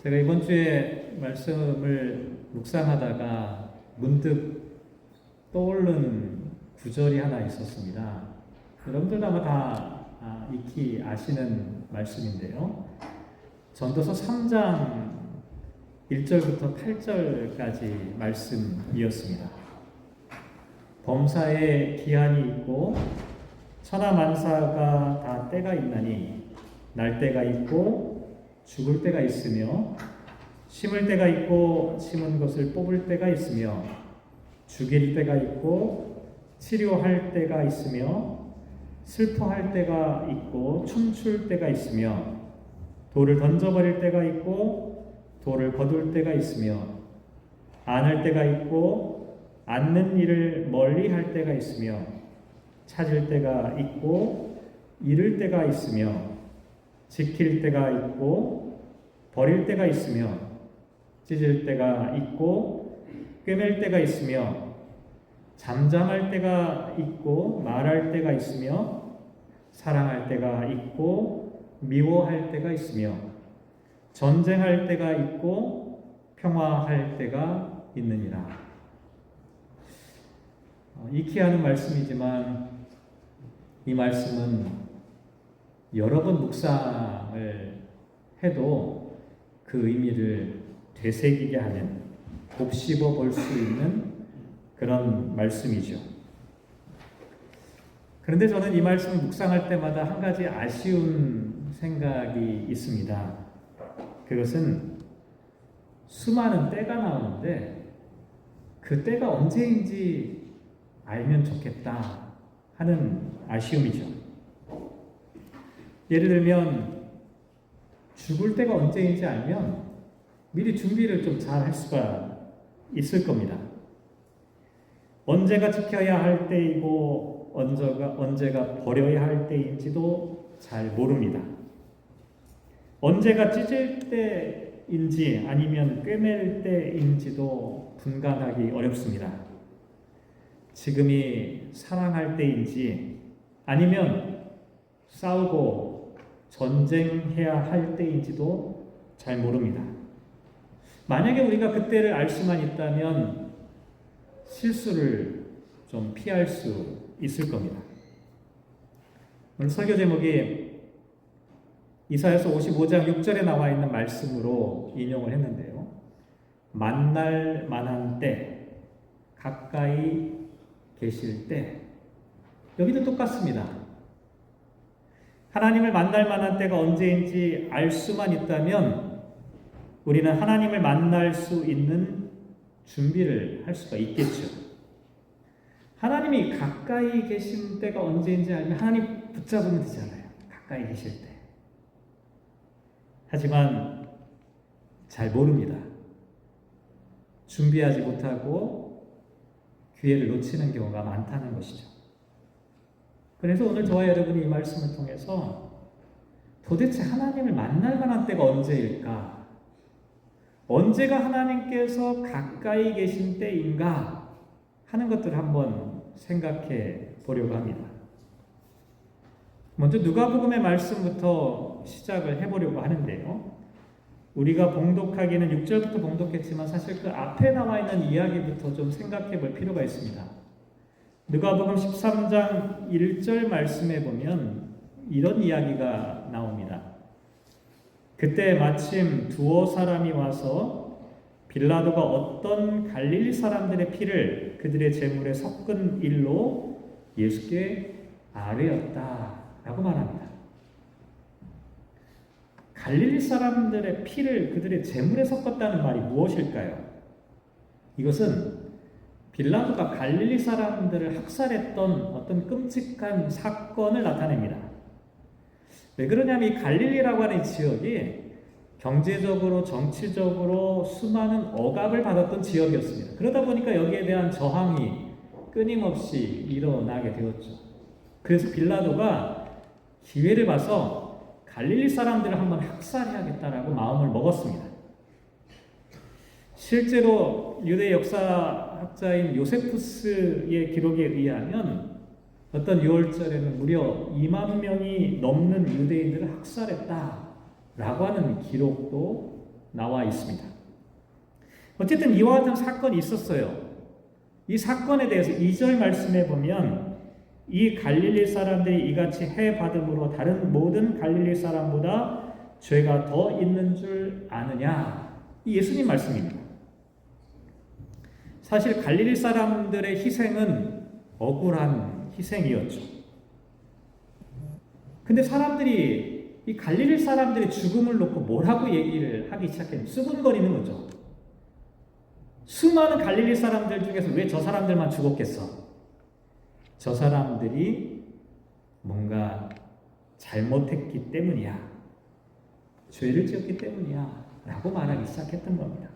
제가 이번 주에 말씀을 묵상하다가 문득 떠오른 구절이 하나 있었습니다. 여러분들도 아마 다 익히 아시는 말씀인데요. 전도서 3장 1절부터 8절까지 말씀이었습니다. 범사에 기한이 있고 천하만사가 다 때가 있나니 날 때가 있고 죽을 때가 있으며 심을 때가 있고 심은 것을 뽑을 때가 있으며 죽일 때가 있고 치료할 때가 있으며 슬퍼할 때가 있고 춤출 때가 있으며 돌을 던져버릴 때가 있고 돌을 거둘 때가 있으며 안을 때가 있고 앉는 일을 멀리 할 때가 있으며 찾을 때가 있고 잃을 때가 있으며 지킬 때가 있고 버릴 때가 있으며 찢을 때가 있고 꿰맬 때가 있으며 잠잠할 때가 있고 말할 때가 있으며 사랑할 때가 있고 미워할 때가 있으며 전쟁할 때가 있고 평화할 때가 있느니라. 익히 하는 말씀이지만 이 말씀은 여러 번 묵상을 해도 그 의미를 되새기게 하는, 곱씹어 볼 수 있는 그런 말씀이죠. 그런데 저는 이 말씀을 묵상할 때마다 한 가지 아쉬운 생각이 있습니다. 그것은 수많은 때가 나오는데 그 때가 언제인지 알면 좋겠다 하는 아쉬움이죠. 예를 들면 죽을 때가 언제인지 알면 미리 준비를 좀 잘 할 수가 있을 겁니다. 언제가 지켜야 할 때이고 언제가 버려야 할 때인지도 잘 모릅니다. 언제가 찢을 때인지 아니면 꿰맬 때인지도 분간하기 어렵습니다. 지금이 사랑할 때인지 아니면 싸우고 전쟁해야 할 때인지도 잘 모릅니다. 만약에 우리가 그때를 알 수만 있다면 실수를 좀 피할 수 있을 겁니다. 오늘 설교 제목이 이사야서 55장 6절에 나와 있는 말씀으로 인용을 했는데요. 만날 만한 때, 가까이 계실 때, 여기도 똑같습니다. 하나님을 만날 만한 때가 언제인지 알 수만 있다면 우리는 하나님을 만날 수 있는 준비를 할 수가 있겠죠. 하나님이 가까이 계신 때가 언제인지 알면 하나님 붙잡으면 되잖아요. 가까이 계실 때. 하지만 잘 모릅니다. 준비하지 못하고 기회를 놓치는 경우가 많다는 것이죠. 그래서 오늘 저와 여러분이 이 말씀을 통해서 도대체 하나님을 만날 만한 때가 언제일까? 언제가 하나님께서 가까이 계신 때인가? 하는 것들을 한번 생각해 보려고 합니다. 먼저 누가복음의 말씀부터 시작을 해보려고 하는데요. 우리가 봉독하기는 6절부터 봉독했지만 사실 그 앞에 나와 있는 이야기부터 좀 생각해 볼 필요가 있습니다. 누가복음 13장 1절 말씀에 보면 이런 이야기가 나옵니다. 그때 마침 두어 사람이 와서 빌라도가 어떤 갈릴리 사람들의 피를 그들의 제물에 섞은 일로 예수께 아뢰었다라고 말합니다. 갈릴리 사람들의 피를 그들의 제물에 섞었다는 말이 무엇일까요? 이것은 빌라도가 갈릴리 사람들을 학살했던 어떤 끔찍한 사건을 나타냅니다. 왜 그러냐면 이 갈릴리라고 하는 지역이 경제적으로 정치적으로 수많은 억압을 받았던 지역이었습니다. 그러다 보니까 여기에 대한 저항이 끊임없이 일어나게 되었죠. 그래서 빌라도가 기회를 봐서 갈릴리 사람들을 한번 학살해야겠다라고 마음을 먹었습니다. 실제로 유대 역사학자인 요세푸스의 기록에 의하면 어떤 6월절에는 무려 2만 명이 넘는 유대인들을 학살했다라고 하는 기록도 나와 있습니다. 어쨌든 이와 같은 사건이 있었어요. 이 사건에 대해서 2절 말씀에 보면 이 갈릴리 사람들이 이같이 해 받음으로 다른 모든 갈릴리 사람보다 죄가 더 있는 줄 아느냐. 이 예수님 말씀입니다. 사실 갈릴리 사람들의 희생은 억울한 희생이었죠. 근데 사람들이 이 갈릴리 사람들의 죽음을 놓고 뭐라고 얘기를 하기 시작했는지 수군거리는 거죠. 수많은 갈릴리 사람들 중에서 왜 저 사람들만 죽었겠어? 저 사람들이 뭔가 잘못했기 때문이야. 죄를 지었기 때문이야. 라고 말하기 시작했던 겁니다.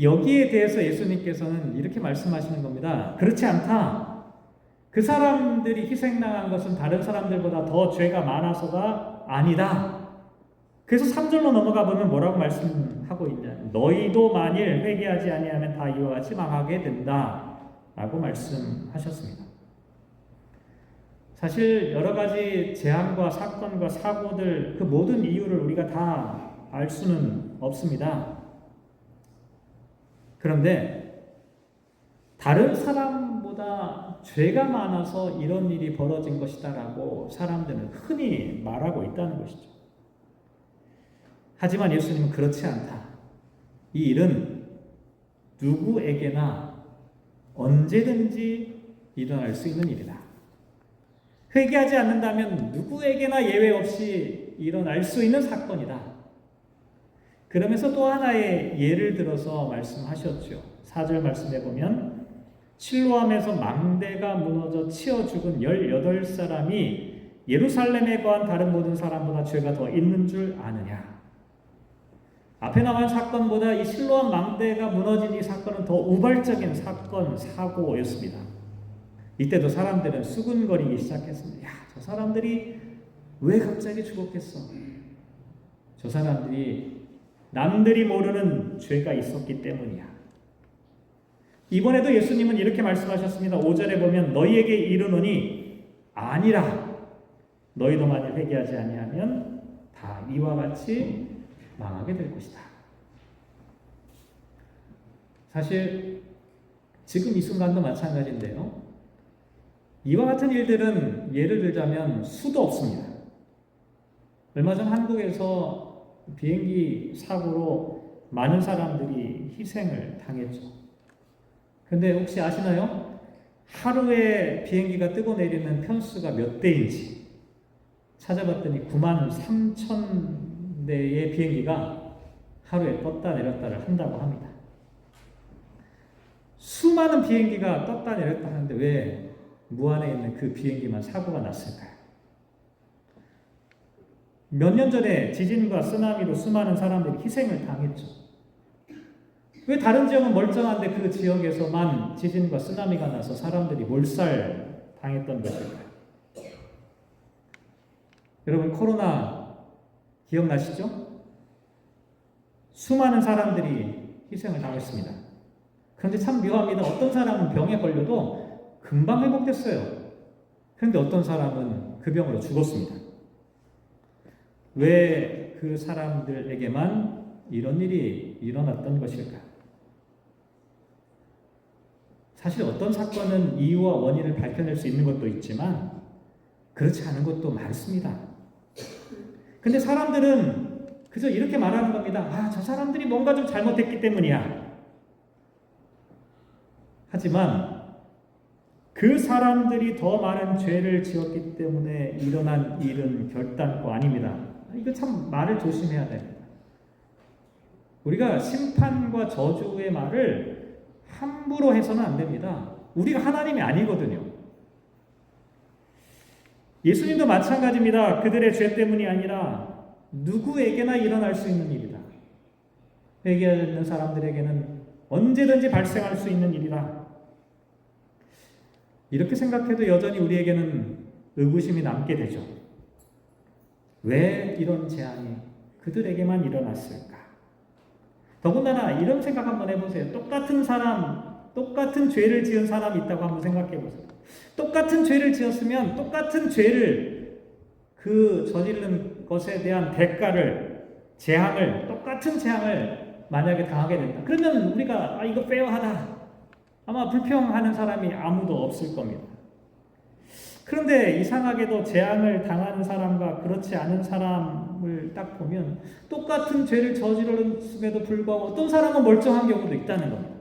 여기에 대해서 예수님께서는 이렇게 말씀하시는 겁니다. 그렇지 않다. 그 사람들이 희생당한 것은 다른 사람들보다 더 죄가 많아서가 아니다. 그래서 3절로 넘어가 보면 뭐라고 말씀하고 있냐. 너희도 만일 회개하지 아니하면 다 이와 같이 망하게 된다. 라고 말씀하셨습니다. 사실 여러 가지 재앙과 사건과 사고들 그 모든 이유를 우리가 다 알 수는 없습니다. 그런데 다른 사람보다 죄가 많아서 이런 일이 벌어진 것이다라고 사람들은 흔히 말하고 있다는 것이죠. 하지만 예수님은 그렇지 않다. 이 일은 누구에게나 언제든지 일어날 수 있는 일이다. 회개하지 않는다면 누구에게나 예외 없이 일어날 수 있는 사건이다. 그러면서 또 하나의 예를 들어서 말씀하셨죠. 4절 말씀해 보면 실로암에서 망대가 무너져 치어 죽은 18사람이 예루살렘에 거한 다른 모든 사람보다 죄가 더 있는 줄 아느냐. 앞에 나간 사건보다 이 실로암 망대가 무너진 이 사건은 더 우발적인 사건, 사고였습니다. 이때도 사람들은 수군거리기 시작했습니다. 야, 저 사람들이 왜 갑자기 죽었겠어? 저 사람들이 남들이 모르는 죄가 있었기 때문이야. 이번에도 예수님은 이렇게 말씀하셨습니다. 5절에 보면 너희에게 이르노니 아니라 너희도 만일 회개하지 아니하면 다 이와 같이 망하게 될 것이다. 사실 지금 이 순간도 마찬가지인데요. 이와 같은 일들은 예를 들자면 수도 없습니다. 얼마 전 한국에서 비행기 사고로 많은 사람들이 희생을 당했죠. 근데 혹시 아시나요? 하루에 비행기가 뜨고 내리는 편수가 몇 대인지 찾아봤더니 9만 3천 대의 비행기가 하루에 떴다 내렸다를 한다고 합니다. 수많은 비행기가 떴다 내렸다 하는데 왜 무안에 있는 그 비행기만 사고가 났을까요? 몇 년 전에 지진과 쓰나미로 수많은 사람들이 희생을 당했죠. 왜 다른 지역은 멀쩡한데 그 지역에서만 지진과 쓰나미가 나서 사람들이 몰살 당했던 것일까요? 여러분 코로나 기억나시죠? 수많은 사람들이 희생을 당했습니다. 그런데 참 묘합니다. 어떤 사람은 병에 걸려도 금방 회복됐어요. 그런데 어떤 사람은 그 병으로 죽었습니다. 왜 그 사람들에게만 이런 일이 일어났던 것일까? 사실 어떤 사건은 이유와 원인을 밝혀낼 수 있는 것도 있지만 그렇지 않은 것도 많습니다. 근데 사람들은 그저 이렇게 말하는 겁니다. 아, 저 사람들이 뭔가 좀 잘못했기 때문이야. 하지만 그 사람들이 더 많은 죄를 지었기 때문에 일어난 일은 결단코 아닙니다. 이거 참 말을 조심해야 됩니다. 우리가 심판과 저주의 말을 함부로 해서는 안 됩니다. 우리가 하나님이 아니거든요. 예수님도 마찬가지입니다. 그들의 죄 때문이 아니라 누구에게나 일어날 수 있는 일이다. 회개하는 사람들에게는 언제든지 발생할 수 있는 일이다. 이렇게 생각해도 여전히 우리에게는 의구심이 남게 되죠. 왜 이런 재앙이 그들에게만 일어났을까? 더군다나 이런 생각 한번 해보세요. 똑같은 사람, 똑같은 죄를 지은 사람이 있다고 한번 생각해 보세요. 똑같은 죄를 지었으면 똑같은 죄를 그 저지른 것에 대한 대가를 똑같은 재앙을 만약에 당하게 된다. 그러면 우리가 이거 페어하다. 아마 불평하는 사람이 아무도 없을 겁니다. 그런데 이상하게도 재앙을 당하는 사람과 그렇지 않은 사람을 딱 보면 똑같은 죄를 저질렀음에도 불구하고 어떤 사람은 멀쩡한 경우도 있다는 겁니다.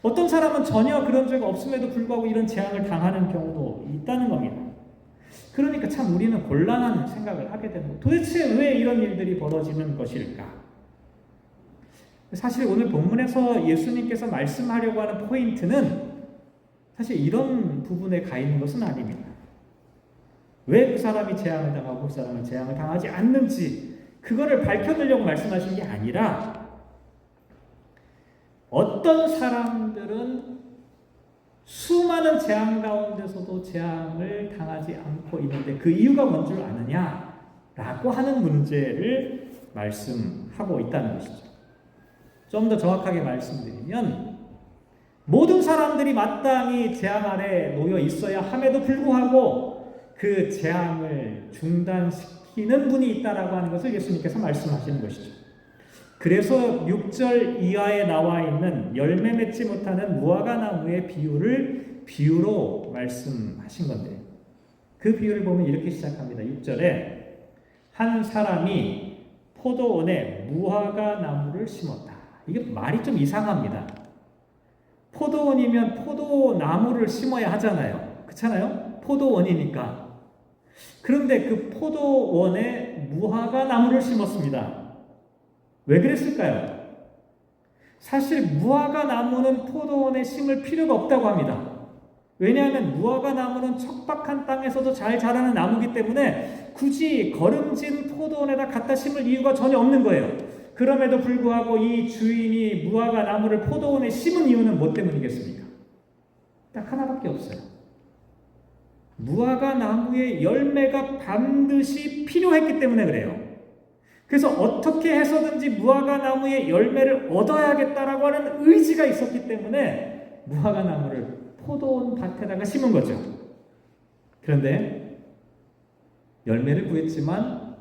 어떤 사람은 전혀 그런 죄가 없음에도 불구하고 이런 재앙을 당하는 경우도 있다는 겁니다. 그러니까 참 우리는 곤란한 생각을 하게 됩니다. 도대체 왜 이런 일들이 벌어지는 것일까? 사실 오늘 본문에서 예수님께서 말씀하려고 하는 포인트는 사실 이런 부분에 가 있는 것은 아닙니다. 왜 그 사람이 재앙을 당하고 그 사람은 재앙을 당하지 않는지 그거를 밝혀내려고 말씀하시는 게 아니라 어떤 사람들은 수많은 재앙 가운데서도 재앙을 당하지 않고 있는데 그 이유가 뭔 줄 아느냐라고 하는 문제를 말씀하고 있다는 것이죠. 좀 더 정확하게 말씀드리면 모든 사람들이 마땅히 재앙 아래 놓여 있어야 함에도 불구하고 그 재앙을 중단시키는 분이 있다라고 하는 것을 예수님께서 말씀하시는 것이죠. 그래서 6절 이하에 나와 있는 열매 맺지 못하는 무화과 나무의 비유를 비유로 말씀하신 건데요. 그 비유를 보면 이렇게 시작합니다. 6절에 한 사람이 포도원에 무화과 나무를 심었다. 이게 말이 좀 이상합니다. 포도원이면 포도나무를 심어야 하잖아요. 그렇잖아요? 포도원이니까. 그런데 그 포도원에 무화과 나무를 심었습니다. 왜 그랬을까요? 사실 무화과 나무는 포도원에 심을 필요가 없다고 합니다. 왜냐하면 무화과 나무는 척박한 땅에서도 잘 자라는 나무이기 때문에 굳이 거름진 포도원에다 갖다 심을 이유가 전혀 없는 거예요. 그럼에도 불구하고 이 주인이 무화과 나무를 포도원에 심은 이유는 뭐 때문이겠습니까? 딱 하나밖에 없어요. 무화과 나무의 열매가 반드시 필요했기 때문에 그래요. 그래서 어떻게 해서든지 무화과 나무의 열매를 얻어야겠다라고 하는 의지가 있었기 때문에 무화과 나무를 포도원 밭에다가 심은 거죠. 그런데 열매를 구했지만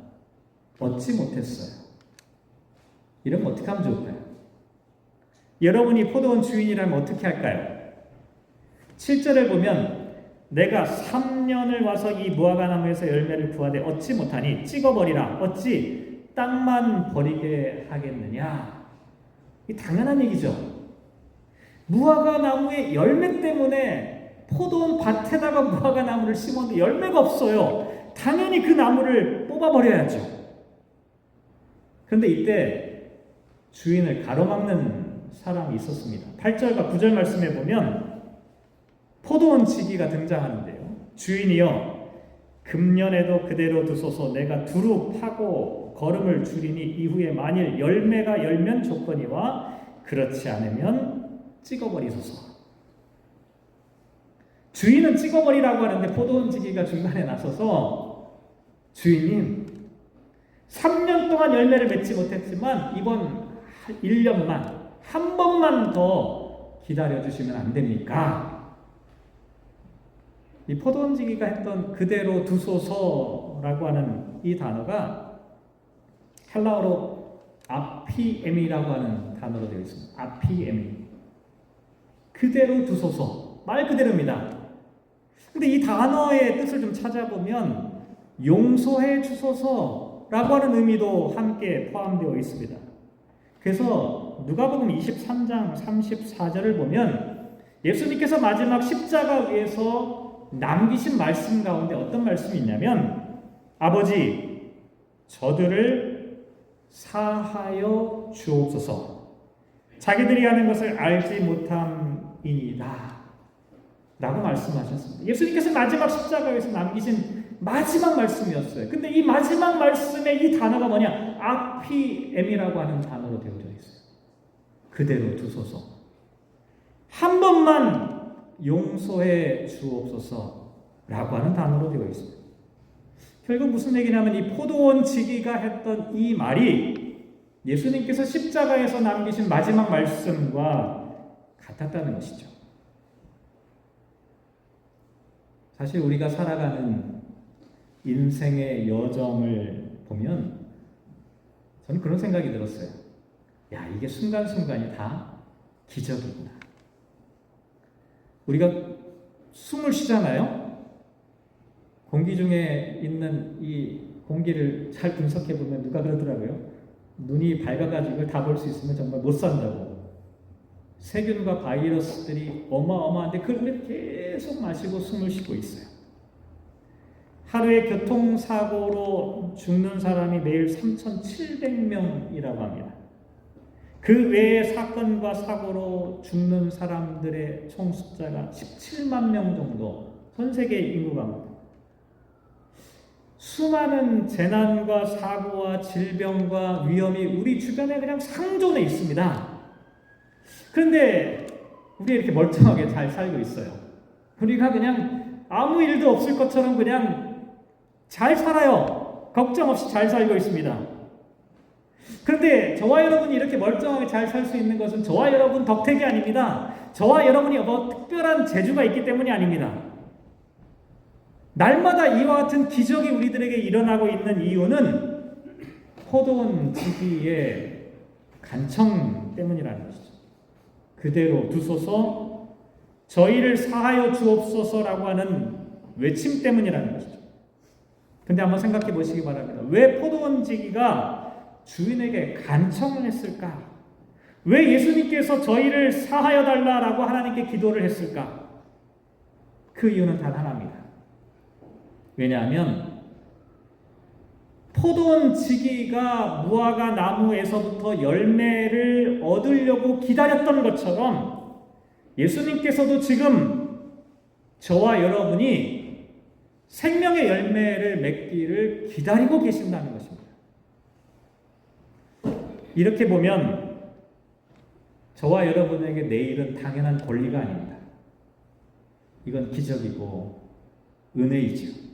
얻지 못했어요. 이러면 어떻게 하면 좋을까요? 여러분이 포도원 주인이라면 어떻게 할까요? 7절을 보면 내가 3년을 와서 이 무화과 나무에서 열매를 구하되 얻지 못하니 찍어버리라. 어찌 땅만 버리게 하겠느냐. 이 당연한 얘기죠. 무화과 나무의 열매 때문에 포도원 밭에다가 무화과 나무를 심었는데 열매가 없어요. 당연히 그 나무를 뽑아버려야죠. 그런데 이때 주인을 가로막는 사람이 있었습니다. 8절과 9절 말씀에 보면 포도원 지기가 등장하는데요. 주인이여 금년에도 그대로 두소서. 내가 두루 파고 거름을 줄이니 이후에 만일 열매가 열면 좋거니와 그렇지 않으면 찍어버리소서. 주인은 찍어버리라고 하는데 포도원 지기가 중간에 나서서 주인님 3년 동안 열매를 맺지 못했지만 이번 1년만 한 번만 더 기다려주시면 안 됩니까? 이 포도원지기가 했던 그대로 두소서라고 하는 이 단어가 헬라어로 아피엠이라고 하는 단어로 되어 있습니다. 아피엠. 그대로 두소서. 말 그대로입니다. 근데 이 단어의 뜻을 좀 찾아보면 용서해 주소서라고 하는 의미도 함께 포함되어 있습니다. 그래서 누가복음 23장 34절을 보면 예수님께서 마지막 십자가 위에서 남기신 말씀 가운데 어떤 말씀이 있냐면 아버지 저들을 사하여 주옵소서. 자기들이 하는 것을 알지 못함이니라 라고 말씀하셨습니다. 예수님께서 마지막 십자가에서 남기신 마지막 말씀이었어요. 근데 이 마지막 말씀에 이 단어가 뭐냐? 아피엠이라고 하는 단어로 되어져 있어요. 그대로 두소서. 한 번만 용서해 주옵소서라고 하는 단어로 되어 있습니다. 결국 무슨 얘기냐면 이 포도원 지기가 했던 이 말이 예수님께서 십자가에서 남기신 마지막 말씀과 같았다는 것이죠. 사실 우리가 살아가는 인생의 여정을 보면 저는 그런 생각이 들었어요. 야, 이게 순간순간이 다 기적이구나. 우리가 숨을 쉬잖아요. 공기 중에 있는 이 공기를 잘 분석해 보면 누가 그러더라고요. 눈이 밝아가지고 이걸 다 볼 수 있으면 정말 못 산다고. 세균과 바이러스들이 어마어마한데 그걸 계속 마시고 숨을 쉬고 있어요. 하루에 교통사고로 죽는 사람이 매일 3,700명이라고 합니다. 그 외의 사건과 사고로 죽는 사람들의 총 숫자가 17만 명 정도, 전 세계 인구 가운데. 수많은 재난과 사고와 질병과 위험이 우리 주변에 그냥 상존해 있습니다. 그런데 우리 이렇게 멀쩡하게 잘 살고 있어요. 우리가 그냥 아무 일도 없을 것처럼 그냥 잘 살아요. 걱정 없이 잘 살고 있습니다. 그런데 저와 여러분이 이렇게 멀쩡하게 잘 살 수 있는 것은 저와 여러분 덕택이 아닙니다. 저와 여러분이 뭐 특별한 재주가 있기 때문이 아닙니다. 날마다 이와 같은 기적이 우리들에게 일어나고 있는 이유는 포도원 지기의 간청 때문이라는 것이죠. 그대로 두소서, 저희를 사하여 주옵소서라고 하는 외침 때문이라는 것이죠. 근데 한번 생각해 보시기 바랍니다. 왜 포도원 지기가 주인에게 간청을 했을까? 왜 예수님께서 저희를 사하여 달라라고 하나님께 기도를 했을까? 그 이유는 단 하나입니다. 왜냐하면 포도원 지기가 무화과 나무에서부터 열매를 얻으려고 기다렸던 것처럼 예수님께서도 지금 저와 여러분이 생명의 열매를 맺기를 기다리고 계신다는 것입니다. 이렇게 보면 저와 여러분에게 내일은 당연한 권리가 아닙니다. 이건 기적이고 은혜이지요.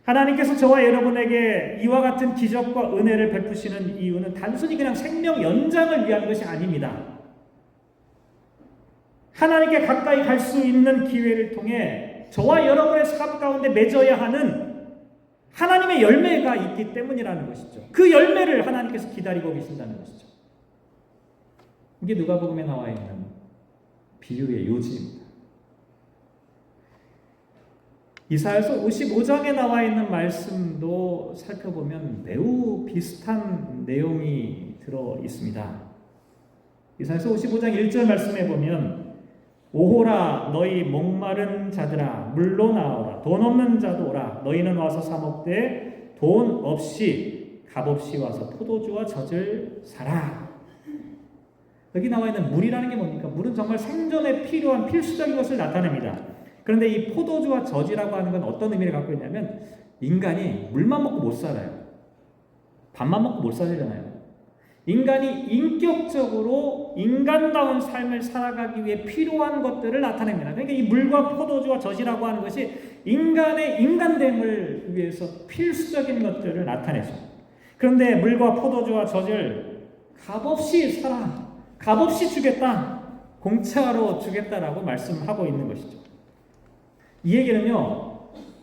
하나님께서 저와 여러분에게 이와 같은 기적과 은혜를 베푸시는 이유는 단순히 그냥 생명 연장을 위한 것이 아닙니다. 하나님께 가까이 갈 수 있는 기회를 통해 저와 여러분의 삶 가운데 맺어야 하는 하나님의 열매가 있기 때문이라는 것이죠. 그 열매를 하나님께서 기다리고 계신다는 것이죠. 이게 누가복음에 나와 있는 비유의 요지입니다. 이사야서 55장에 나와 있는 말씀도 살펴보면 매우 비슷한 내용이 들어 있습니다. 이사야서 55장 1절 말씀에 보면 오호라 너희 목마른 자들아 물로 나오라 돈 없는 자도 오라 너희는 와서 사 먹되 돈 없이 값없이 와서 포도주와 젖을 사라. 여기 나와 있는 물이라는 게 뭡니까? 물은 정말 생존에 필요한 필수적인 것을 나타냅니다. 그런데 이 포도주와 젖이라고 하는 건 어떤 의미를 갖고 있냐면 인간이 물만 먹고 못 살아요. 밥만 먹고 못 살잖아요. 인간이 인격적으로 인간다운 삶을 살아가기 위해 필요한 것들을 나타냅니다. 그러니까 이 물과 포도주와 젖이라고 하는 것이 인간의 인간됨을 위해서 필수적인 것들을 나타내죠. 그런데 물과 포도주와 젖을 값없이 사라, 값없이 주겠다, 공짜로 주겠다라고 말씀하고 있는 것이죠. 이 얘기는요,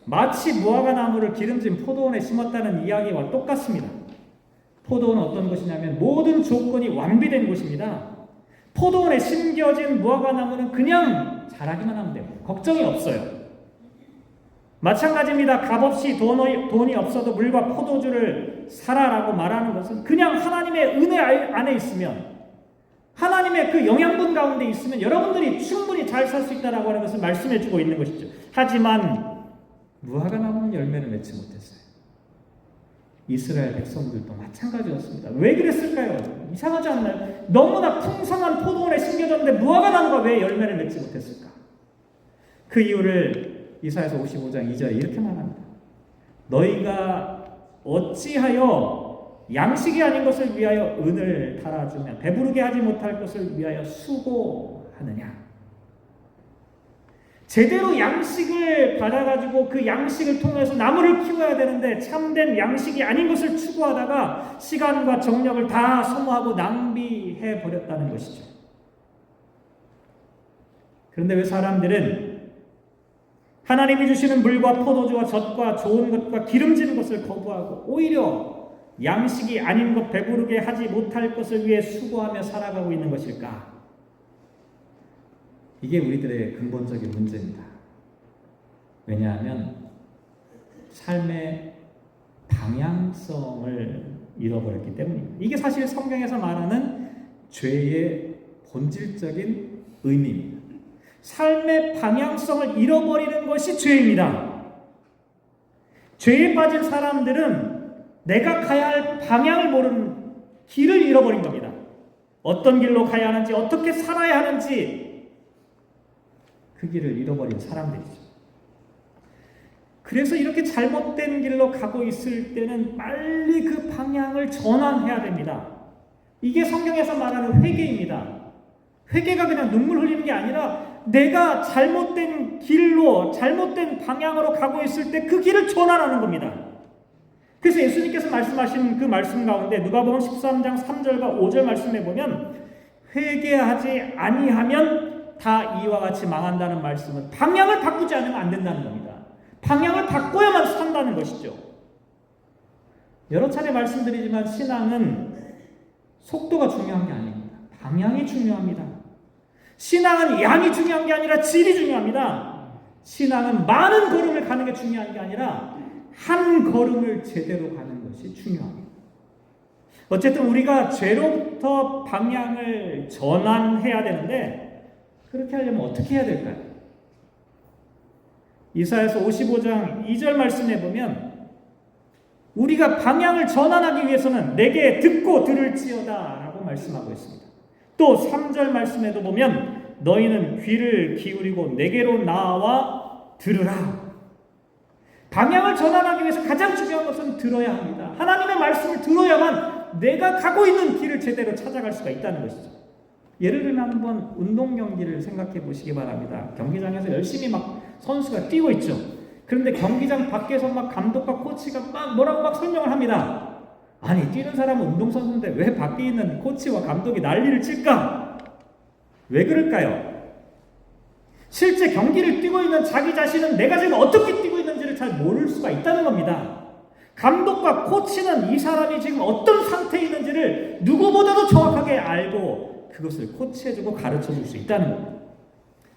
마치 무화과 나무를 기름진 포도원에 심었다는 이야기와 똑같습니다. 포도원은 어떤 곳이냐면 모든 조건이 완비된 곳입니다. 포도원에 심겨진 무화과 나무는 그냥 자라기만 하면 돼요. 걱정이 없어요. 마찬가지입니다. 값없이 돈이 없어도 물과 포도주를 사라라고 말하는 것은 그냥 하나님의 은혜 안에 있으면, 하나님의 그 영양분 가운데 있으면 여러분들이 충분히 잘 살 수 있다라고 하는 것을 말씀해 주고 있는 것이죠. 하지만 무화과 나무는 열매를 맺지 못했어요. 이스라엘 백성들도 마찬가지였습니다. 왜 그랬을까요? 이상하지 않나요? 너무나 풍성한 포도원에 심겨졌는데 무화과 나무가 왜 열매를 맺지 못했을까? 그 이유를 이사야서 55장 2절에 이렇게 말합니다. 너희가 어찌하여 양식이 아닌 것을 위하여 은을 달아주며 배부르게 하지 못할 것을 위하여 수고하느냐. 제대로 양식을 받아가지고 그 양식을 통해서 나무를 키워야 되는데 참된 양식이 아닌 것을 추구하다가 시간과 정력을 다 소모하고 낭비해 버렸다는 것이죠. 그런데 왜 사람들은 하나님이 주시는 물과 포도주와 젖과 좋은 것과 기름진 것을 거부하고 오히려 양식이 아닌 것 배부르게 하지 못할 것을 위해 수고하며 살아가고 있는 것일까? 이게 우리들의 근본적인 문제입니다. 왜냐하면 삶의 방향성을 잃어버렸기 때문입니다. 이게 사실 성경에서 말하는 죄의 본질적인 의미입니다. 삶의 방향성을 잃어버리는 것이 죄입니다. 죄에 빠진 사람들은 내가 가야 할 방향을 모르는 길을 잃어버린 겁니다. 어떤 길로 가야 하는지, 어떻게 살아야 하는지 그 길을 잃어버린 사람들이죠. 그래서 이렇게 잘못된 길로 가고 있을 때는 빨리 그 방향을 전환해야 됩니다. 이게 성경에서 말하는 회개입니다. 회개가 그냥 눈물 흘리는 게 아니라 내가 잘못된 길로, 잘못된 방향으로 가고 있을 때 그 길을 전환하는 겁니다. 그래서 예수님께서 말씀하신 그 말씀 가운데 누가복음 13장 3절과 5절 말씀에 보면 회개하지 아니하면 다 이와 같이 망한다는 말씀은 방향을 바꾸지 않으면 안 된다는 겁니다. 방향을 바꿔야만 산다는 것이죠. 여러 차례 말씀드리지만 신앙은 속도가 중요한 게 아닙니다. 방향이 중요합니다. 신앙은 양이 중요한 게 아니라 질이 중요합니다. 신앙은 많은 걸음을 가는 게 중요한 게 아니라 한 걸음을 제대로 가는 것이 중요합니다. 어쨌든 우리가 죄로부터 방향을 전환해야 되는데 그렇게 하려면 어떻게 해야 될까요? 이사야서 55장 2절 말씀에 보면 우리가 방향을 전환하기 위해서는 내게 듣고 들을지어다 라고 말씀하고 있습니다. 또 3절 말씀에도 보면 너희는 귀를 기울이고 내게로 나와 들으라. 방향을 전환하기 위해서 가장 중요한 것은 들어야 합니다. 하나님의 말씀을 들어야만 내가 가고 있는 길을 제대로 찾아갈 수가 있다는 것이죠. 예를 들면 한번 운동 경기를 생각해 보시기 바랍니다. 경기장에서 열심히 막 선수가 뛰고 있죠. 그런데 경기장 밖에서 막 감독과 코치가 막 뭐라고 막 설명을 합니다. 아니 뛰는 사람은 운동선수인데 왜 밖에 있는 코치와 감독이 난리를 칠까? 왜 그럴까요? 실제 경기를 뛰고 있는 자기 자신은 내가 지금 어떻게 뛰고 있는지를 잘 모를 수가 있다는 겁니다. 감독과 코치는 이 사람이 지금 어떤 상태에 있는지를 누구보다도 정확하게 알고 그것을 코치해주고 가르쳐줄 수 있다는 겁니다.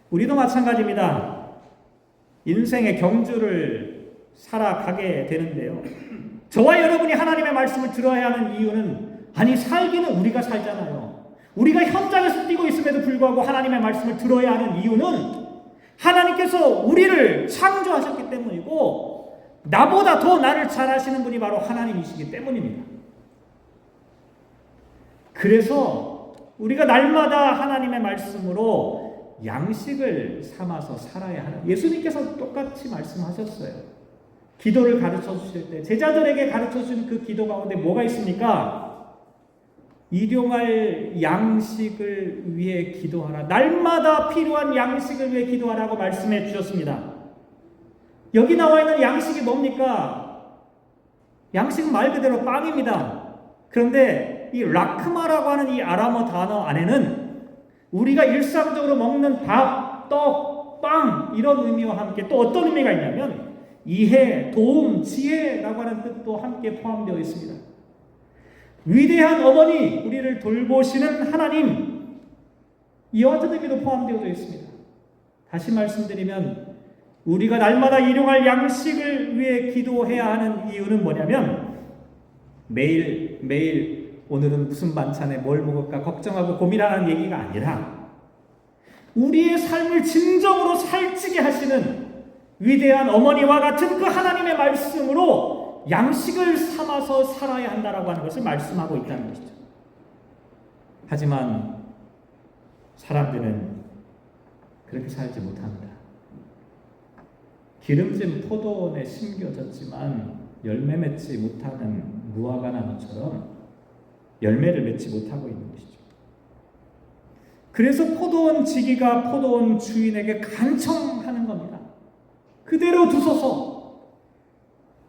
우리도 마찬가지입니다. 인생의 경주를 살아가게 되는데요. 저와 여러분이 하나님의 말씀을 들어야 하는 이유는 아니 살기는 우리가 살잖아요. 우리가 현장에서 뛰고 있음에도 불구하고 하나님의 말씀을 들어야 하는 이유는 하나님께서 우리를 창조하셨기 때문이고 나보다 더 나를 잘 아시는 분이 바로 하나님이시기 때문입니다. 그래서 우리가 날마다 하나님의 말씀으로 양식을 삼아서 살아야 하는, 예수님께서 똑같이 말씀하셨어요. 기도를 가르쳐 주실 때 제자들에게 가르쳐 주신 그 기도 가운데 뭐가 있습니까? 일용할 양식을 위해 기도하라. 날마다 필요한 양식을 위해 기도하라고 말씀해 주셨습니다. 여기 나와 있는 양식이 뭡니까? 양식은 말 그대로 빵입니다. 그런데 이 라크마라고 하는 이 아람어 단어 안에는 우리가 일상적으로 먹는 밥, 떡, 빵 이런 의미와 함께 또 어떤 의미가 있냐면 이해, 도움, 지혜라고 하는 뜻도 함께 포함되어 있습니다. 위대한 어머니, 우리를 돌보시는 하나님, 이와 같은 의미도 포함되어져 있습니다. 다시 말씀드리면 우리가 날마다 일용할 양식을 위해 기도해야 하는 이유는 뭐냐면 매일 오늘은 무슨 반찬에 뭘 먹을까 걱정하고 고민하는 얘기가 아니라 우리의 삶을 진정으로 살찌게 하시는 위대한 어머니와 같은 그 하나님의 말씀으로 양식을 삼아서 살아야 한다라고 하는 것을 말씀하고 있다는 것이죠. 하지만 사람들은 그렇게 살지 못합니다. 기름진 포도원에 심겨졌지만 열매 맺지 못하는 무화과 나무처럼 열매를 맺지 못하고 있는 것이죠. 그래서 포도원 지기가 포도원 주인에게 간청하는 겁니다. 그대로 두소서.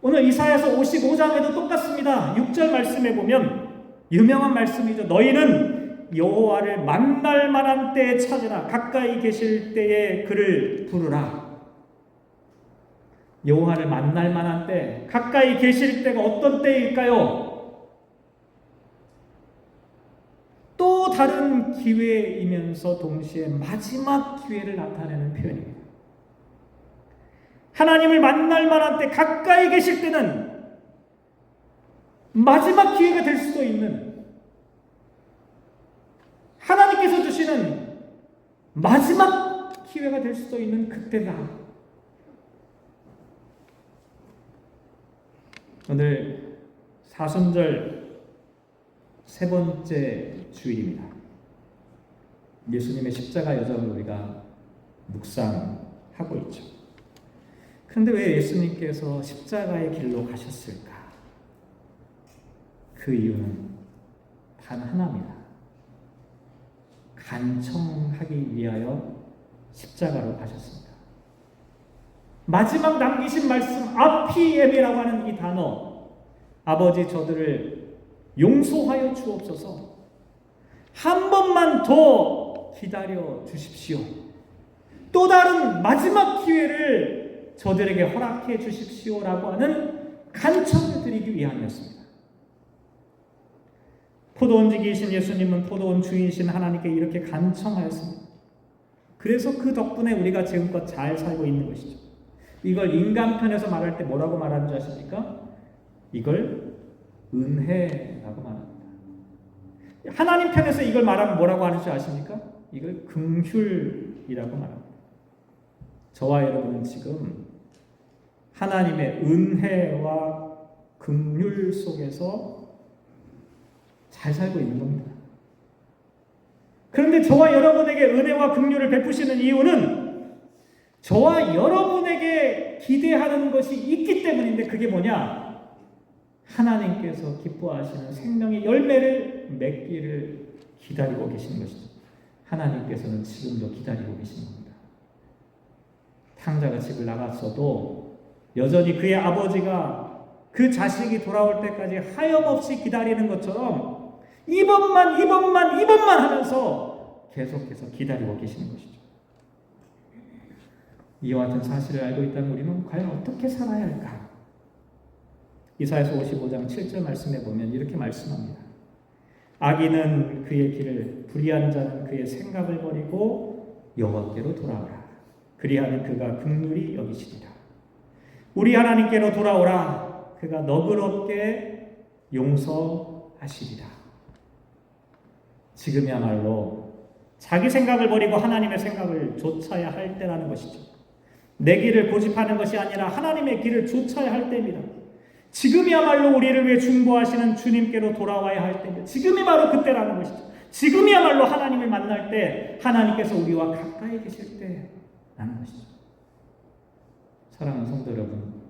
오늘 이사야서 55장에도 똑같습니다. 6절 말씀에 보면 유명한 말씀이죠. 너희는 여호와를 만날 만한 때에 찾으라. 가까이 계실 때에 그를 부르라. 여호와를 만날 만한 때, 가까이 계실 때가 어떤 때일까요? 또 다른 기회이면서 동시에 마지막 기회를 나타내는 표현입니다. 하나님을 만날 만한 때, 가까이 계실 때는 마지막 기회가 될 수도 있는, 하나님께서 주시는 마지막 기회가 될 수도 있는 그때다. 오늘 사순절 세 번째 주일입니다. 예수님의 십자가 여정을 우리가 묵상하고 있죠. 그런데 왜 예수님께서 십자가의 길로 가셨을까? 그 이유는 단 하나입니다. 간청하기 위하여 십자가로 가셨습니다. 마지막 남기신 말씀, 아피엠이라고 하는 이 단어, 아버지 저들을 용서하여 주옵소서, 한 번만 더 기다려 주십시오, 또 다른 마지막 기회를 저들에게 허락해 주십시오라고 하는 간청을 드리기 위함이었습니다. 포도원지기이신 예수님은 포도원 주인이신 하나님께 이렇게 간청하였습니다. 그래서 그 덕분에 우리가 지금껏 잘 살고 있는 것이죠. 이걸 인간편에서 말할 때 뭐라고 말하는 줄 아십니까? 이걸 은혜라고 말합니다. 하나님 편에서 이걸 말하면 뭐라고 하는 줄 아십니까? 이걸 긍휼이라고 말합니다. 저와 여러분은 지금 하나님의 은혜와 긍휼 속에서 잘 살고 있는 겁니다. 그런데 저와 여러분에게 은혜와 긍휼을 베푸시는 이유는 저와 여러분에게 기대하는 것이 있기 때문인데, 그게 뭐냐? 하나님께서 기뻐하시는 생명의 열매를 맺기를 기다리고 계시는 것이죠. 하나님께서는 지금도 기다리고 계시는 겁니다. 탕자가 집을 나갔어도 여전히 그의 아버지가 그 자식이 돌아올 때까지 하염없이 기다리는 것처럼 이번만 하면서 계속해서 기다리고 계시는 것이죠. 이와 같은 사실을 알고 있다면 우리는 과연 어떻게 살아야 할까? 이사야서 55장 7절 말씀에 보면 이렇게 말씀합니다. 악인은 그의 길을, 불의한 자는 그의 생각을 버리고 여호와께로 돌아오라. 그리하면 그가 긍휼히 여기시리라. 우리 하나님께로 돌아오라. 그가 너그럽게 용서하시리라. 지금이야말로 자기 생각을 버리고 하나님의 생각을 좇아야 할 때라는 것이죠. 내 길을 고집하는 것이 아니라 하나님의 길을 좇아야 할 때입니다. 지금이야말로 우리를 위해 중보하시는 주님께로 돌아와야 할 때입니다. 지금이 바로 그때라는 것이죠. 지금이야말로 하나님을 만날 때, 하나님께서 우리와 가까이 계실 때라는 것이죠. 사랑하는 성도 여러분,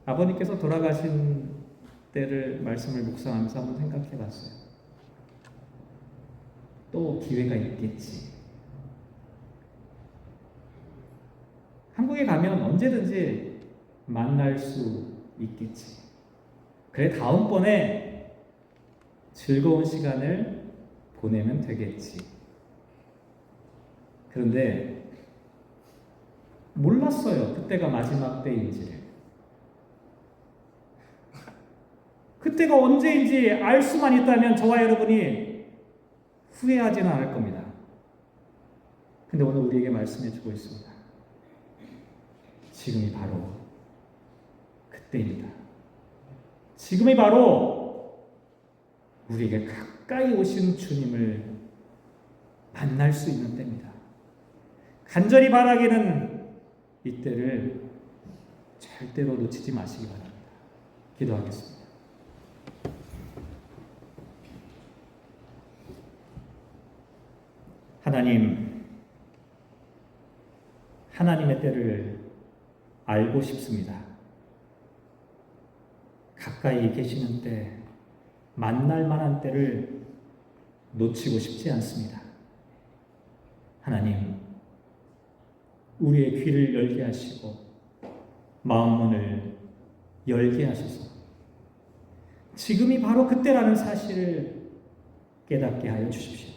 아버님께서 돌아가신 때를 말씀을 묵상하면서 한번 생각해 봤어요. 또 기회가 있겠지. 한국에 가면 언제든지 만날 수 있겠지. 그래, 다음번에 즐거운 시간을 보내면 되겠지. 그런데 몰랐어요. 그때가 마지막 때인지를. 그때가 언제인지 알 수만 있다면 저와 여러분이 후회하지는 않을 겁니다. 근데 오늘 우리에게 말씀해 주고 있습니다. 지금이 바로 그때입니다. 지금이 바로 우리에게 가까이 오신 주님을 만날 수 있는 때입니다. 간절히 바라기는 이때를 절대로 놓치지 마시기 바랍니다. 기도하겠습니다. 하나님, 하나님의 때를 알고 싶습니다. 가까이 계시는 때, 만날 만한 때를 놓치고 싶지 않습니다. 하나님, 우리의 귀를 열게 하시고 마음문을 열게 하셔서 지금이 바로 그때라는 사실을 깨닫게 하여 주십시오.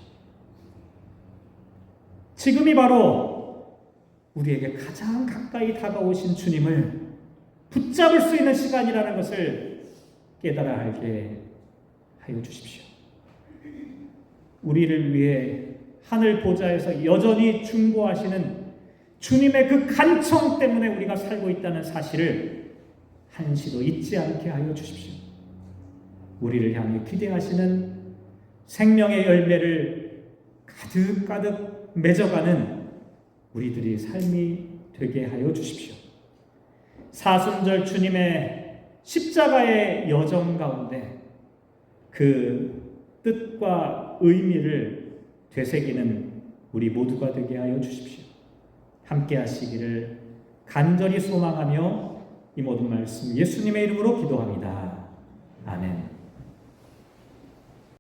지금이 바로 우리에게 가장 가까이 다가오신 주님을 붙잡을 수 있는 시간이라는 것을 깨달아 알게 하여 주십시오. 우리를 위해 하늘 보좌에서 여전히 중보하시는 주님의 그 간청 때문에 우리가 살고 있다는 사실을 한시도 잊지 않게 하여 주십시오. 우리를 향해 기대하시는 생명의 열매를 가득가득 맺어가는 우리들의 삶이 되게 하여 주십시오. 사순절 주님의 십자가의 여정 가운데 그 뜻과 의미를 되새기는 우리 모두가 되게 하여 주십시오. 함께 하시기를 간절히 소망하며 이 모든 말씀 예수님의 이름으로 기도합니다. 아멘.